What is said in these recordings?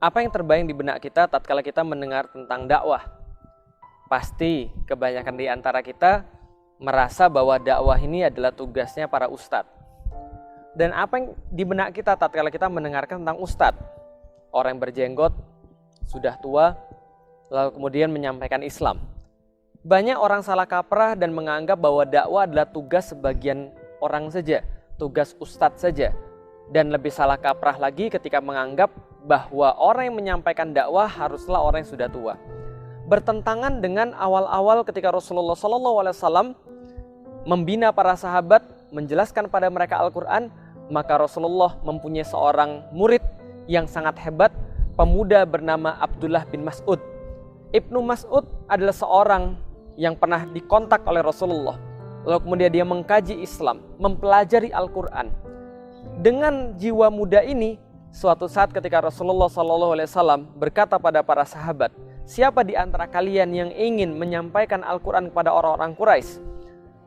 Apa yang terbayang di benak kita tatkala kita mendengar tentang dakwah? Pasti kebanyakan di antara kita merasa bahwa dakwah ini adalah tugasnya para ustadz. Dan apa yang di benak kita tatkala kita mendengarkan tentang ustadz? Orang yang berjenggot, sudah tua, lalu kemudian menyampaikan Islam. Banyak orang salah kaprah dan menganggap bahwa dakwah adalah tugas sebagian orang saja, tugas ustadz saja. Dan lebih salah kaprah lagi ketika menganggap bahwa orang yang menyampaikan dakwah haruslah orang yang sudah tua. Bertentangan dengan awal-awal ketika Rasulullah SAW membina para sahabat, menjelaskan pada mereka Al-Quran, maka Rasulullah mempunyai seorang murid yang sangat hebat, pemuda bernama Abdullah bin Mas'ud. Ibnu Mas'ud adalah seorang yang pernah dikontak oleh Rasulullah. Lalu kemudian dia mengkaji Islam, mempelajari Al-Quran. Dengan jiwa muda ini, suatu saat ketika Rasulullah SAW berkata pada para sahabat, siapa di antara kalian yang ingin menyampaikan Al-Quran kepada orang-orang Quraisy?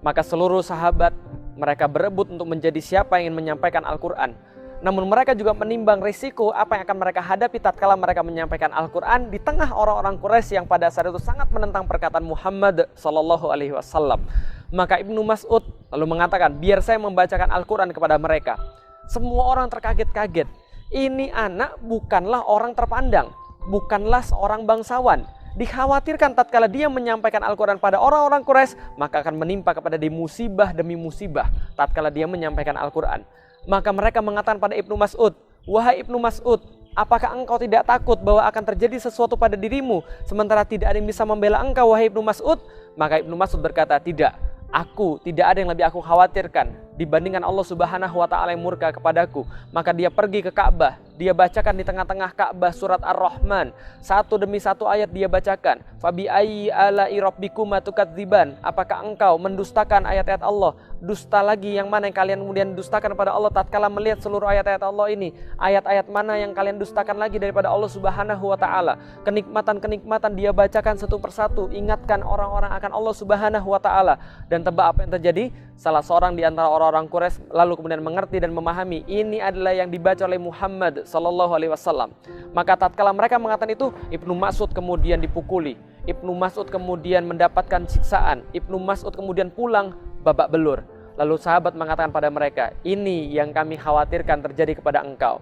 Maka seluruh sahabat mereka berebut untuk menjadi siapa yang ingin menyampaikan Al-Quran. Namun mereka juga menimbang risiko apa yang akan mereka hadapi tatkala mereka menyampaikan Al-Quran di tengah orang-orang Quraisy yang pada saat itu sangat menentang perkataan Muhammad SAW. Maka Ibnu Mas'ud lalu mengatakan, biar saya membacakan Al-Quran kepada mereka. Semua orang terkaget-kaget. Ini anak bukanlah orang terpandang, bukanlah seorang bangsawan. Dikhawatirkan tatkala dia menyampaikan Al-Quran pada orang-orang Quraisy, maka akan menimpa kepada dia musibah demi musibah tatkala dia menyampaikan Al-Quran. Maka mereka mengatakan pada Ibnu Mas'ud, wahai Ibnu Mas'ud, apakah engkau tidak takut bahwa akan terjadi sesuatu pada dirimu sementara tidak ada yang bisa membela engkau, wahai Ibnu Mas'ud? Maka Ibnu Mas'ud berkata, tidak, aku tidak ada yang lebih aku khawatirkan dibandingkan Allah Subhanahu wa Ta'ala yang murka kepadaku. Maka dia pergi ke Ka'bah, dia bacakan di tengah-tengah Ka'bah surat Ar-Rahman, satu demi satu ayat dia bacakan. Fabi ayyi ala'i rabbikuma tukadziban, apakah engkau mendustakan ayat-ayat Allah? Dusta lagi yang mana yang kalian kemudian dustakan pada Allah tatkala melihat seluruh ayat-ayat Allah ini? Ayat-ayat mana yang kalian dustakan lagi daripada Allah Subhanahu wa Ta'ala? Kenikmatan-kenikmatan dia bacakan satu persatu, ingatkan orang-orang akan Allah Subhanahu wa Ta'ala. Dan tebak apa yang terjadi? Salah seorang di antara orang-orang Quraisy lalu kemudian mengerti dan memahami ini adalah yang dibaca oleh Muhammad SAW. Maka tatkala mereka mengatakan itu, Ibnu Mas'ud kemudian dipukuli, Ibnu Mas'ud kemudian mendapatkan siksaan, Ibnu Mas'ud kemudian pulang babak belur. Lalu sahabat mengatakan pada mereka, ini yang kami khawatirkan terjadi kepada engkau.